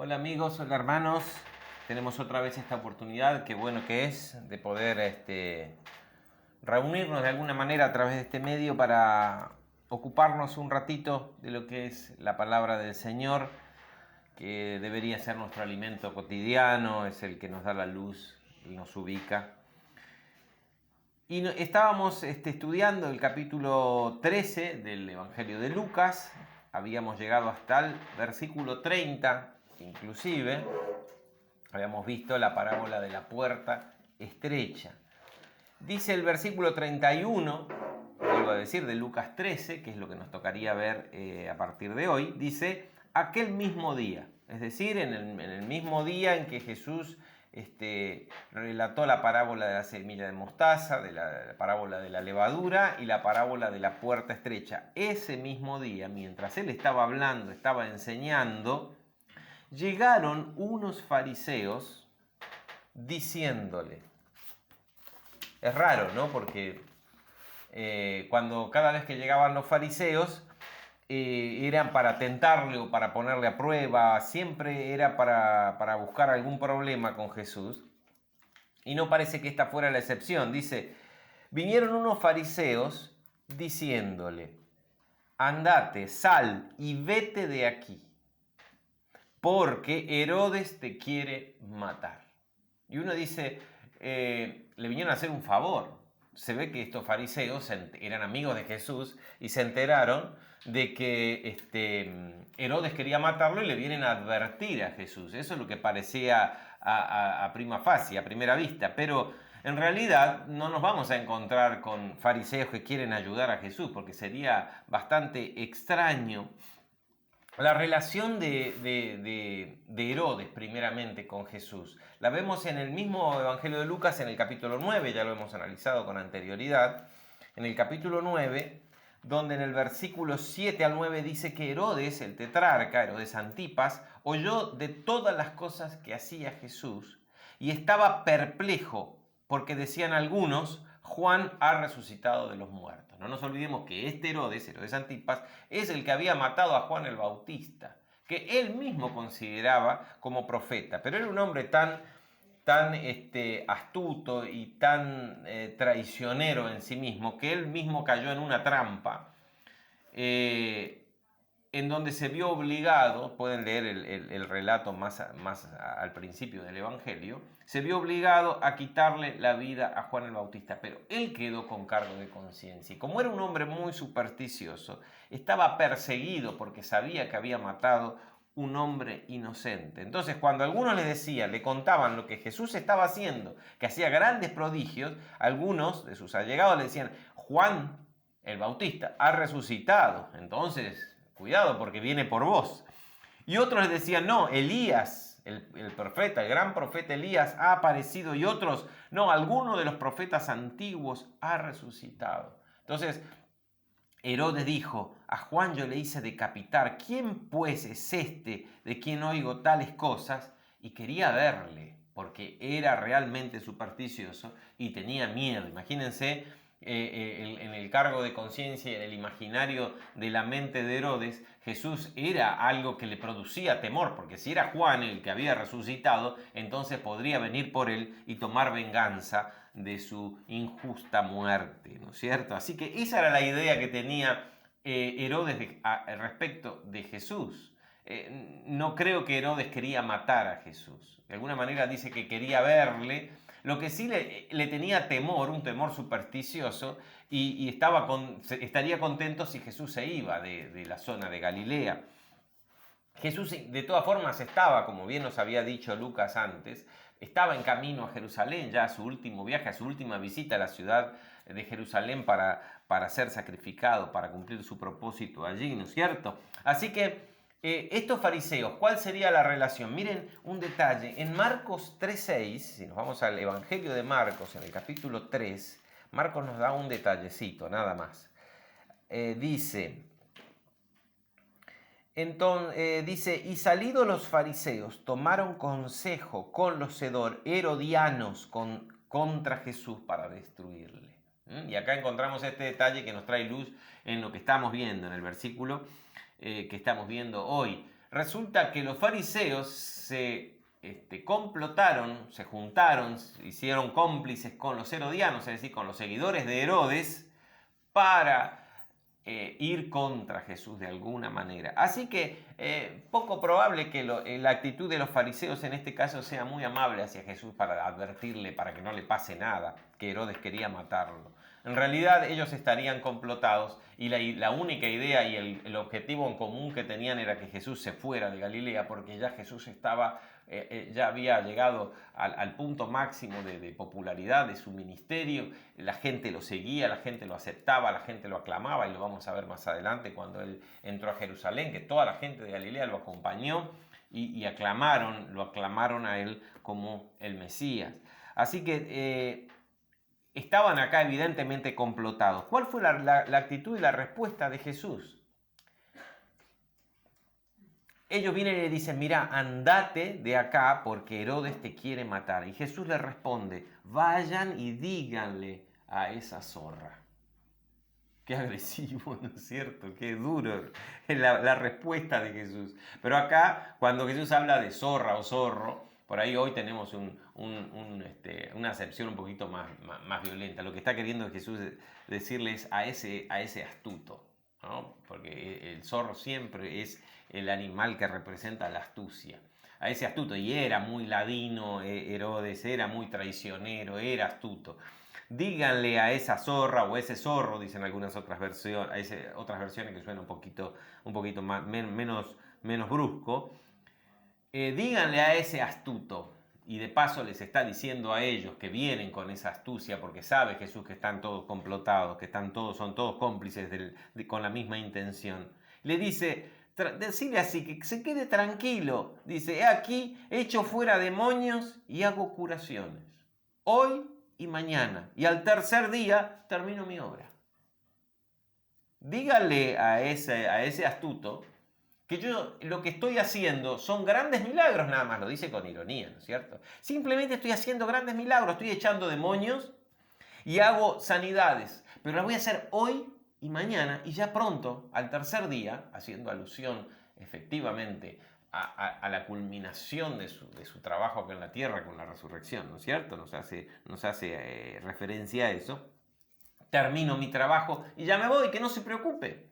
Hola amigos, hola hermanos. Tenemos otra vez esta oportunidad, qué bueno que es, de poder reunirnos de alguna manera a través de este medio para ocuparnos un ratito de lo que es la palabra del Señor, que debería ser nuestro alimento cotidiano, es el que nos da la luz y nos ubica. Y estábamos estudiando el capítulo 13 del Evangelio de Lucas, habíamos llegado hasta el versículo 30, inclusive habíamos visto la parábola de la puerta estrecha. Dice el versículo 31, vuelvo a decir, de Lucas 13, que es lo que nos tocaría ver a partir de hoy, dice, aquel mismo día, es decir, en el mismo día en que Jesús relató la parábola de la semilla de mostaza, de la parábola de la levadura y la parábola de la puerta estrecha. Ese mismo día, mientras él estaba hablando, estaba enseñando, llegaron unos fariseos diciéndole, es raro, ¿no? Porque cada vez que llegaban los fariseos, eran para tentarle o para ponerle a prueba, siempre era para buscar algún problema con Jesús. Y no parece que esta fuera la excepción. Dice, vinieron unos fariseos diciéndole, andate, sal y vete de aquí, porque Herodes te quiere matar. Y uno dice, le vinieron a hacer un favor. Se ve que estos fariseos eran amigos de Jesús y se enteraron de que Herodes quería matarlo y le vienen a advertir a Jesús. Eso es lo que parecía a prima facie, a primera vista. Pero en realidad no nos vamos a encontrar con fariseos que quieren ayudar a Jesús, porque sería bastante extraño. La relación de Herodes primeramente con Jesús la vemos en el mismo Evangelio de Lucas en el capítulo 9, ya lo hemos analizado con anterioridad, en el capítulo 9, donde en el versículo 7 al 9 dice que Herodes, el tetrarca, Herodes Antipas, oyó de todas las cosas que hacía Jesús y estaba perplejo porque decían algunos, Juan ha resucitado de los muertos. No nos olvidemos que Herodes Antipas, es el que había matado a Juan el Bautista, que él mismo consideraba como profeta, pero era un hombre tan astuto y tan traicionero en sí mismo, que él mismo cayó en una trampa, en donde se vio obligado, pueden leer el relato más al principio del Evangelio, se vio obligado a quitarle la vida a Juan el Bautista, pero él quedó con cargo de conciencia. Y como era un hombre muy supersticioso, estaba perseguido porque sabía que había matado un hombre inocente. Entonces, cuando algunos le contaban lo que Jesús estaba haciendo, que hacía grandes prodigios, algunos de sus allegados le decían, Juan el Bautista ha resucitado, entonces cuidado porque viene por vos. Y otros les decían, no, Elías, el profeta, el gran profeta Elías ha aparecido. Y otros, no, alguno de los profetas antiguos ha resucitado. Entonces, Herodes dijo, a Juan yo le hice decapitar. ¿Quién pues es este de quien oigo tales cosas? Y quería verle, porque era realmente supersticioso y tenía miedo. Imagínense en el cargo de conciencia, en el imaginario de la mente de Herodes, Jesús era algo que le producía temor, porque si era Juan el que había resucitado, entonces podría venir por él y tomar venganza de su injusta muerte, ¿no es cierto? Así que esa era la idea que tenía Herodes respecto de Jesús. No creo que Herodes quería matar a Jesús. De alguna manera dice que quería verle. Lo que sí le tenía temor, un temor supersticioso, y estaría contento si Jesús se iba de la zona de Galilea. Jesús de todas formas estaba, como bien nos había dicho Lucas antes, estaba en camino a Jerusalén, ya a su último viaje, a su última visita a la ciudad de Jerusalén para ser sacrificado, para cumplir su propósito allí, ¿no es cierto? Así que estos fariseos, ¿cuál sería la relación? Miren un detalle, en Marcos 3:6, si nos vamos al Evangelio de Marcos, en el capítulo 3, Marcos nos da un detallecito, nada más. Dice... Entonces dice, y salidos los fariseos, tomaron consejo con los herodianos contra Jesús para destruirle. Y acá encontramos este detalle que nos trae luz en lo que estamos viendo, en el versículo que estamos viendo hoy. resulta que los fariseos se complotaron, se juntaron, hicieron cómplices con los herodianos, es decir, con los seguidores de Herodes, para ir contra Jesús de alguna manera. Así que poco probable que la actitud de los fariseos en este caso sea muy amable hacia Jesús para advertirle, para que no le pase nada, que Herodes quería matarlo. En realidad ellos estarían complotados y la única idea y el objetivo en común que tenían era que Jesús se fuera de Galilea, porque ya Jesús ya había llegado al punto máximo de popularidad de su ministerio. La gente lo seguía, la gente lo aceptaba, la gente lo aclamaba, y lo vamos a ver más adelante cuando él entró a Jerusalén, que toda la gente de Galilea lo acompañó y lo aclamaron a él como el Mesías. Así que estaban acá evidentemente complotados. ¿Cuál fue la actitud y la respuesta de Jesús? Ellos vienen y le dicen, mira, andate de acá porque Herodes te quiere matar. Y Jesús les responde, vayan y díganle a esa zorra. Qué agresivo, ¿no es cierto? Qué duro la respuesta de Jesús. Pero acá, cuando Jesús habla de zorra o zorro, por ahí hoy tenemos una acepción un poquito más violenta. Lo que está queriendo Jesús decirles a ese astuto, ¿no? Porque el zorro siempre es el animal que representa la astucia. A ese astuto, y era muy ladino Herodes, era muy traicionero, era astuto. Díganle a esa zorra o a ese zorro, dicen algunas otras versiones, otras versiones que suenan un poquito menos brusco. Díganle a ese astuto, y de paso les está diciendo a ellos que vienen con esa astucia, porque sabe Jesús que están todos complotados, que son todos cómplices con la misma intención. Le dice, decirle así, que se quede tranquilo. Dice, he aquí, echo fuera demonios y hago curaciones. Hoy y mañana. Y al tercer día termino mi obra. Dígale a ese astuto que yo lo que estoy haciendo son grandes milagros, nada más, lo dice con ironía, ¿no es cierto? Simplemente estoy haciendo grandes milagros, estoy echando demonios y hago sanidades, pero las voy a hacer hoy y mañana, y ya pronto, al tercer día, haciendo alusión efectivamente a la culminación de su trabajo acá en la tierra con la resurrección, ¿no es cierto? Nos hace referencia a eso. Termino mi trabajo y ya me voy, que no se preocupe.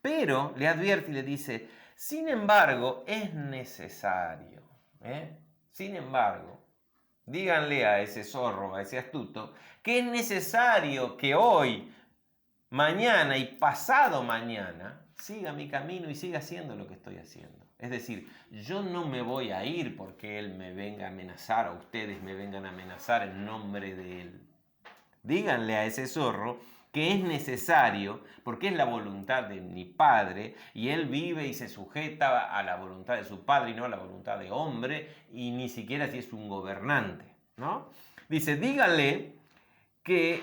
Pero le advierte y le dice, sin embargo, es necesario. Sin embargo, díganle a ese zorro, a ese astuto, que es necesario que hoy, mañana y pasado mañana siga mi camino y siga haciendo lo que estoy haciendo. Es decir, yo no me voy a ir porque él me venga a amenazar o ustedes me vengan a amenazar en nombre de él. Díganle a ese zorro que es necesario, porque es la voluntad de mi Padre, y él vive y se sujeta a la voluntad de su Padre y no a la voluntad de hombre, y ni siquiera si es un gobernante, ¿no? Dice, díganle que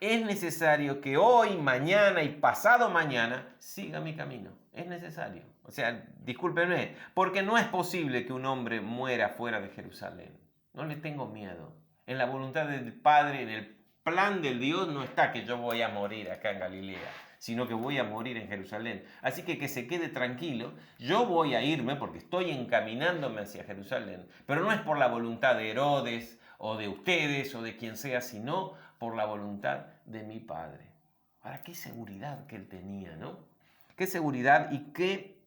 es necesario que hoy, mañana y pasado mañana siga mi camino. Es necesario. O sea, discúlpenme, porque no es posible que un hombre muera fuera de Jerusalén. No le tengo miedo. En la voluntad del Padre, en el plan del Dios no está que yo voy a morir acá en Galilea, sino que voy a morir en Jerusalén. Así que se quede tranquilo, yo voy a irme porque estoy encaminándome hacia Jerusalén, pero no es por la voluntad de Herodes o de ustedes o de quien sea, sino por la voluntad de mi Padre. Ahora, qué seguridad que él tenía, ¿no? Qué seguridad y qué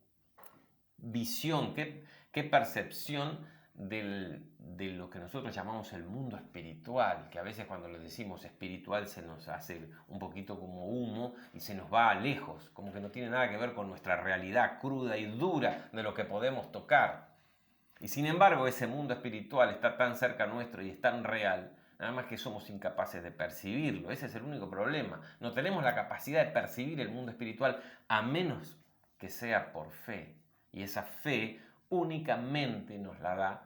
visión, qué percepción de lo que nosotros llamamos el mundo espiritual, que a veces cuando le decimos espiritual se nos hace un poquito como humo y se nos va lejos, como que no tiene nada que ver con nuestra realidad cruda y dura de lo que podemos tocar. Y sin embargo ese mundo espiritual está tan cerca nuestro y es tan real, nada más que somos incapaces de percibirlo. Ese es el único problema. No tenemos la capacidad de percibir el mundo espiritual a menos que sea por fe. Y esa fe únicamente nos la da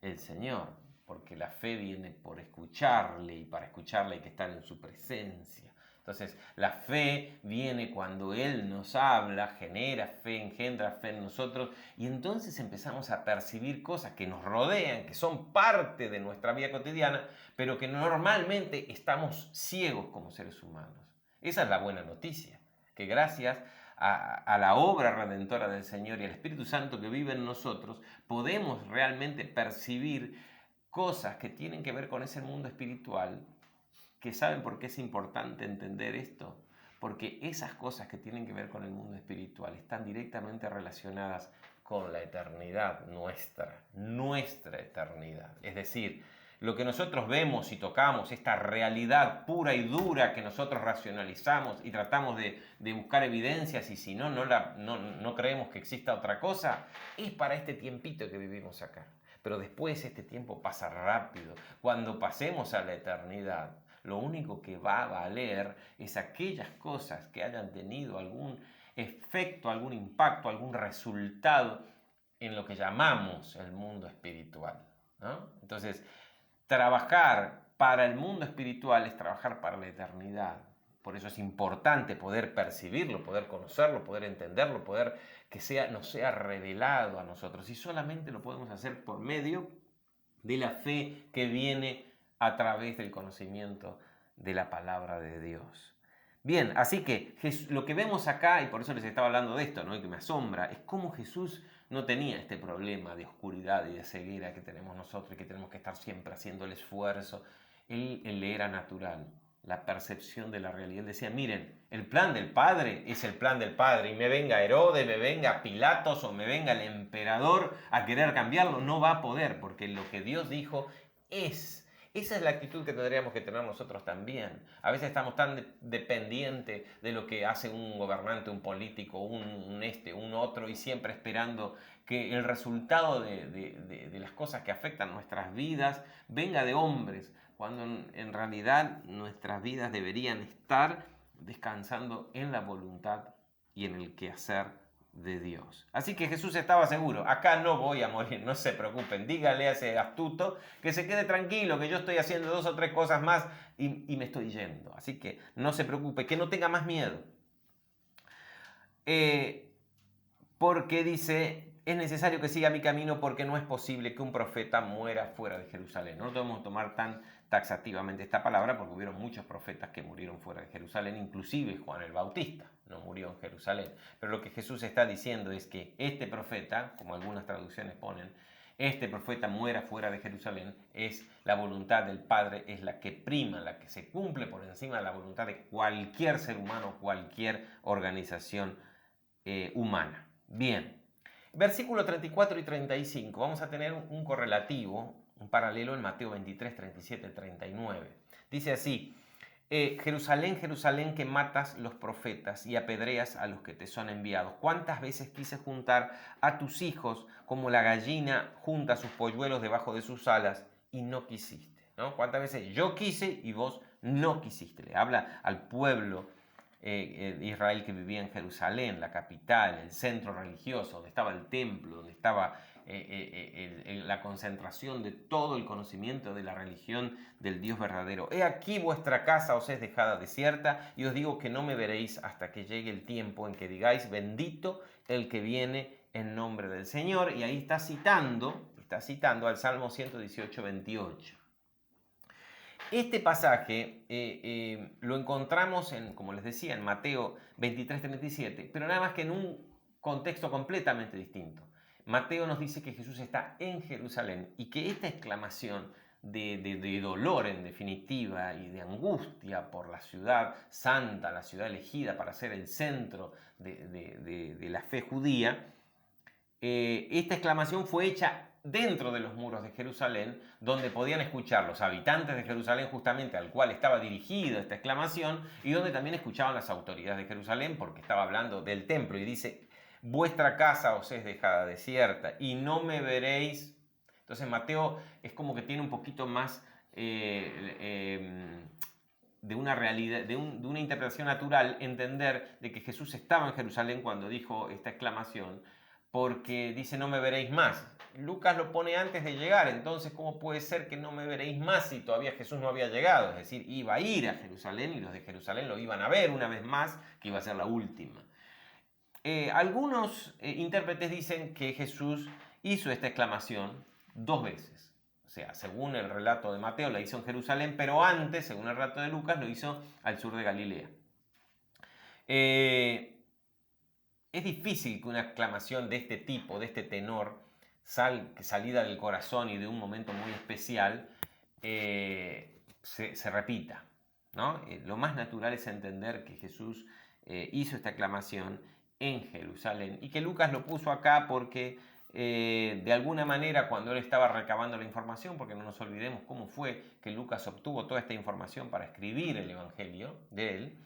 el Señor, porque la fe viene por escucharle y para escucharle hay que estar en su presencia. Entonces, la fe viene cuando Él nos habla, genera fe, engendra fe en nosotros, y entonces empezamos a percibir cosas que nos rodean, que son parte de nuestra vida cotidiana, pero que normalmente estamos ciegos como seres humanos. Esa es la buena noticia, que gracias a la obra redentora del Señor y al Espíritu Santo que vive en nosotros, podemos realmente percibir cosas que tienen que ver con ese mundo espiritual, que saben por qué es importante entender esto. Porque esas cosas que tienen que ver con el mundo espiritual están directamente relacionadas con la eternidad nuestra eternidad. Es decir, lo que nosotros vemos y tocamos, esta realidad pura y dura que nosotros racionalizamos y tratamos de buscar evidencias y si no, no creemos que exista otra cosa, es para este tiempito que vivimos acá. Pero después este tiempo pasa rápido. Cuando pasemos a la eternidad, lo único que va a valer es aquellas cosas que hayan tenido algún efecto, algún impacto, algún resultado en lo que llamamos el mundo espiritual, ¿no? Entonces, trabajar para el mundo espiritual es trabajar para la eternidad. Por eso es importante poder percibirlo, poder conocerlo, poder entenderlo, poder que nos sea revelado a nosotros. Y solamente lo podemos hacer por medio de la fe que viene a través del conocimiento de la palabra de Dios. Bien, así que lo que vemos acá, y por eso les estaba hablando de esto, ¿no? Y que me asombra, es cómo Jesús no tenía este problema de oscuridad y de ceguera que tenemos nosotros y que tenemos que estar siempre haciendo el esfuerzo. Él le era natural la percepción de la realidad. Él decía, miren, el plan del Padre es el plan del Padre y me venga Herodes, me venga Pilatos o me venga el emperador a querer cambiarlo, no va a poder, porque lo que Dios dijo es. Esa es la actitud que tendríamos que tener nosotros también. A veces estamos tan dependientes de lo que hace un gobernante, un político, un otro, y siempre esperando que el resultado de las cosas que afectan nuestras vidas venga de hombres, cuando en realidad nuestras vidas deberían estar descansando en la voluntad y en el quehacer de Dios. Así que Jesús estaba seguro, acá no voy a morir, no se preocupen, dígale a ese astuto que se quede tranquilo, que yo estoy haciendo 2 o 3 cosas más y me estoy yendo. Así que no se preocupe, que no tenga más miedo. Porque dice, es necesario que siga mi camino porque no es posible que un profeta muera fuera de Jerusalén. No debemos tomar tan taxativamente esta palabra porque hubieron muchos profetas que murieron fuera de Jerusalén, inclusive Juan el Bautista no murió en Jerusalén. Pero lo que Jesús está diciendo es que este profeta, como algunas traducciones ponen, este profeta muera fuera de Jerusalén, es la voluntad del Padre, es la que prima, la que se cumple por encima de la voluntad de cualquier ser humano, cualquier organización humana. Bien, versículo 34 y 35, vamos a tener un correlativo, un paralelo en Mateo 23, 37, 39. Dice así, Jerusalén, Jerusalén, que matas los profetas y apedreas a los que te son enviados. ¿Cuántas veces quise juntar a tus hijos como la gallina junta sus polluelos debajo de sus alas y no quisiste? ¿No? ¿Cuántas veces yo quise y vos no quisiste? Le habla al pueblo Israel que vivía en Jerusalén, la capital, el centro religioso, donde estaba el templo, donde estaba la concentración de todo el conocimiento de la religión del Dios verdadero. He aquí vuestra casa os es dejada desierta y os digo que no me veréis hasta que llegue el tiempo en que digáis bendito el que viene en nombre del Señor. Y ahí está citando al Salmo 118, 28. Este pasaje lo encontramos, como les decía, en Mateo 23, 37, pero nada más que en un contexto completamente distinto. Mateo nos dice que Jesús está en Jerusalén y que esta exclamación de dolor en definitiva y de angustia por la ciudad santa, la ciudad elegida para ser el centro de la fe judía, esta exclamación fue hecha dentro de los muros de Jerusalén, donde podían escuchar los habitantes de Jerusalén, justamente al cual estaba dirigida esta exclamación, y donde también escuchaban las autoridades de Jerusalén, porque estaba hablando del templo, y dice, vuestra casa os es dejada desierta, y no me veréis. Entonces Mateo es como que tiene un poquito más de una realidad, de una interpretación natural, entender de que Jesús estaba en Jerusalén cuando dijo esta exclamación, porque dice no me veréis más. Lucas lo pone antes de llegar, entonces ¿cómo puede ser que no me veréis más si todavía Jesús no había llegado? Es decir, iba a ir a Jerusalén y los de Jerusalén lo iban a ver una vez más, que iba a ser la última. Algunos intérpretes dicen que Jesús hizo esta exclamación 2 veces. O sea, según el relato de Mateo la hizo en Jerusalén, pero antes, según el relato de Lucas, lo hizo al sur de Galilea. es difícil que una exclamación de este tipo, de este tenor, salida del corazón y de un momento muy especial, se repita, ¿no? Lo más natural es entender que Jesús hizo esta aclamación en Jerusalén y que Lucas lo puso acá porque de alguna manera cuando él estaba recabando la información, porque no nos olvidemos cómo fue que Lucas obtuvo toda esta información para escribir el Evangelio de él,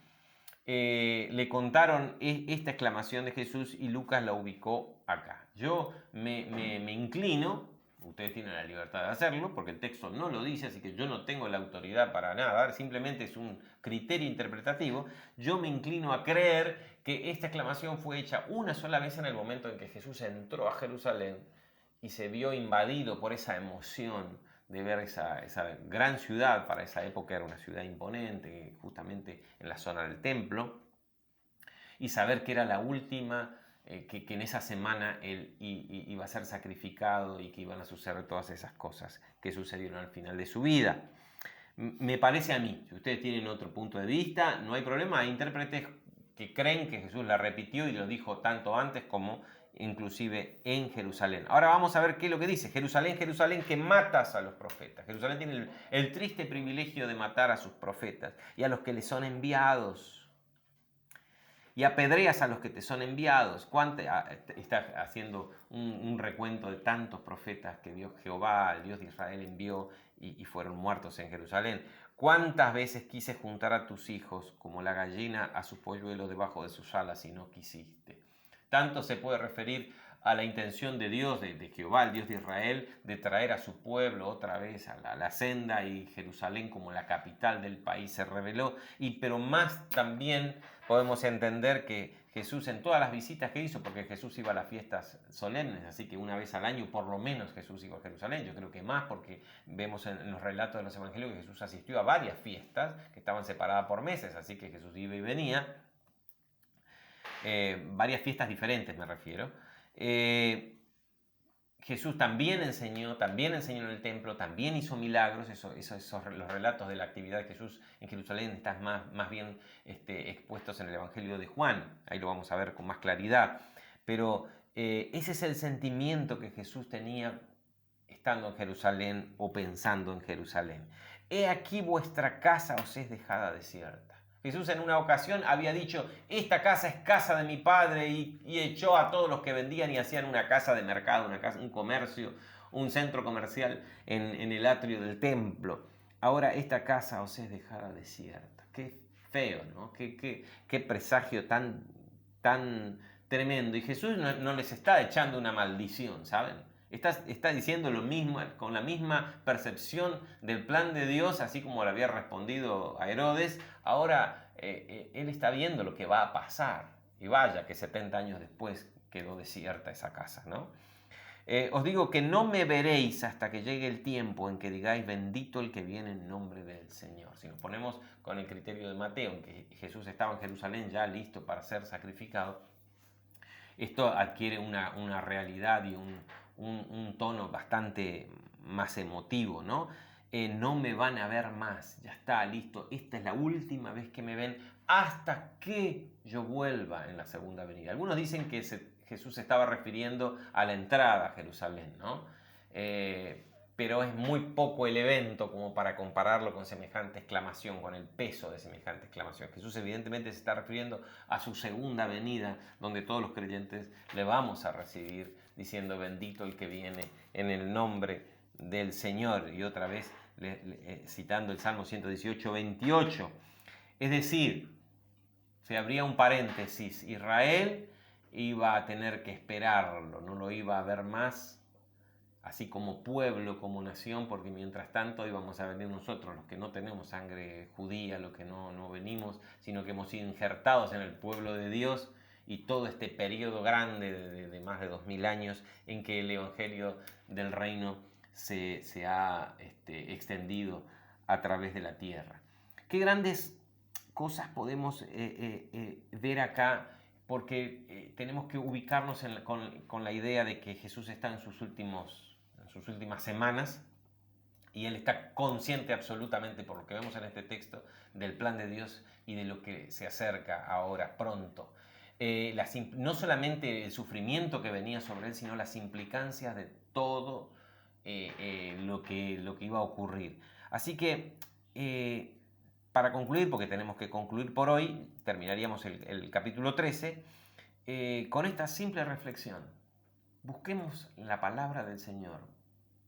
le contaron esta exclamación de Jesús y Lucas la ubicó acá. Yo me inclino, ustedes tienen la libertad de hacerlo, porque el texto no lo dice, así que yo no tengo la autoridad para nada, simplemente es un criterio interpretativo. Yo me inclino a creer que esta exclamación fue hecha una sola vez en el momento en que Jesús entró a Jerusalén y se vio invadido por esa emoción de ver esa gran ciudad. Para esa época era una ciudad imponente, justamente en la zona del templo, y saber que era la última, que en esa semana él iba a ser sacrificado y que iban a suceder todas esas cosas que sucedieron al final de su vida. Me parece a mí, si ustedes tienen otro punto de vista, no hay problema. Hay intérpretes que creen que Jesús la repitió y lo dijo tanto antes como inclusive en Jerusalén. Ahora vamos a ver qué es lo que dice. Jerusalén, Jerusalén, que matas a los profetas. Jerusalén tiene el triste privilegio de matar a sus profetas y a los que les son enviados. Y apedreas a los que te son enviados. Está haciendo un recuento de tantos profetas que Dios Jehová, el Dios de Israel, envió y fueron muertos en Jerusalén. ¿Cuántas veces quise juntar a tus hijos como la gallina a sus polluelos debajo de sus alas y no quisiste? Tanto se puede referir a la intención de Dios, de Jehová, el Dios de Israel, de traer a su pueblo otra vez a la senda, y Jerusalén como la capital del país se reveló. Pero más también podemos entender que Jesús, en todas las visitas que hizo, porque Jesús iba a las fiestas solemnes, así que una vez al año por lo menos Jesús iba a Jerusalén. Yo creo que más, porque vemos en los relatos de los evangelios que Jesús asistió a varias fiestas que estaban separadas por meses, así que Jesús iba y venía. Varias fiestas diferentes me refiero. Jesús también enseñó en el templo, también hizo milagros. Los relatos de la actividad de Jesús en Jerusalén están más bien expuestos en el Evangelio de Juan. Ahí lo vamos a ver con más claridad. Pero ese es el sentimiento que Jesús tenía estando en Jerusalén o pensando en Jerusalén. He aquí vuestra casa os es dejada desierta. Jesús en una ocasión había dicho: esta casa es casa de mi Padre, y echó a todos los que vendían y hacían una casa de mercado, un comercio, un centro comercial en el atrio del templo. Ahora esta casa os es dejada desierta. Qué feo, ¿no? Qué presagio tan tremendo. Y Jesús no les está echando una maldición, ¿saben? Está diciendo lo mismo, con la misma percepción del plan de Dios, así como le había respondido a Herodes. Ahora él está viendo lo que va a pasar. Y vaya que 70 años después quedó desierta esa casa, ¿no? Os digo que no me veréis hasta que llegue el tiempo en que digáis: bendito el que viene en nombre del Señor. Si nos ponemos con el criterio de Mateo, en que Jesús estaba en Jerusalén ya listo para ser sacrificado, esto adquiere una realidad y un tono bastante más emotivo, ¿no? No me van a ver más, ya está, listo, esta es la última vez que me ven hasta que yo vuelva en la segunda venida. Algunos dicen que Jesús se estaba refiriendo a la entrada a Jerusalén, ¿no? Pero es muy poco el evento como para compararlo con semejante exclamación, con el peso de semejante exclamación. Jesús evidentemente se está refiriendo a su segunda venida, donde todos los creyentes le vamos a recibir diciendo: bendito el que viene en el nombre del Señor. Y otra vez citando el Salmo 118, 28. Es decir, se abría un paréntesis: Israel iba a tener que esperarlo, no lo iba a ver más así como pueblo, como nación, porque mientras tanto íbamos a venir nosotros, los que no tenemos sangre judía, los que no venimos, sino que hemos sido injertados en el pueblo de Dios, y todo este periodo grande de más de 2000 años en que el Evangelio del Reino se ha extendido a través de la tierra. Qué grandes cosas podemos ver acá, porque tenemos que ubicarnos con la idea de que Jesús está en sus últimas semanas, y él está consciente absolutamente, por lo que vemos en este texto, del plan de Dios y de lo que se acerca ahora pronto. no solamente el sufrimiento que venía sobre él, sino las implicancias de todo lo que iba a ocurrir. Así que, para concluir, porque tenemos que concluir por hoy, terminaríamos el capítulo 13, con esta simple reflexión. Busquemos la palabra del Señor,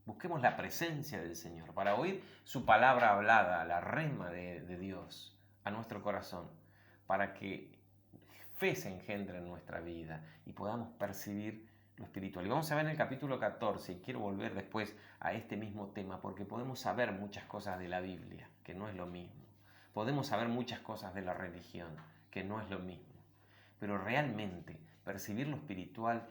busquemos la presencia del Señor para oír su palabra hablada, la rema de Dios a nuestro corazón, para que fe se engendre en nuestra vida y podamos percibir lo espiritual. Y vamos a ver en el capítulo 14, y quiero volver después a este mismo tema, porque podemos saber muchas cosas de la Biblia, que no es lo mismo. Podemos saber muchas cosas de la religión, que no es lo mismo. Pero realmente percibir lo espiritual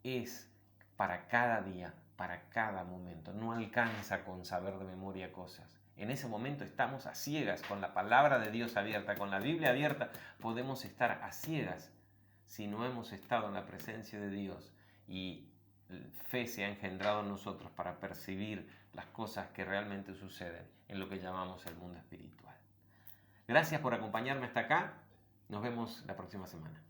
es para cada día, para cada momento. No alcanza con saber de memoria cosas. En ese momento estamos a ciegas, con la palabra de Dios abierta, con la Biblia abierta, podemos estar a ciegas si no hemos estado en la presencia de Dios y fe se ha engendrado en nosotros para percibir las cosas que realmente suceden en lo que llamamos el mundo espiritual. Gracias por acompañarme hasta acá. Nos vemos la próxima semana.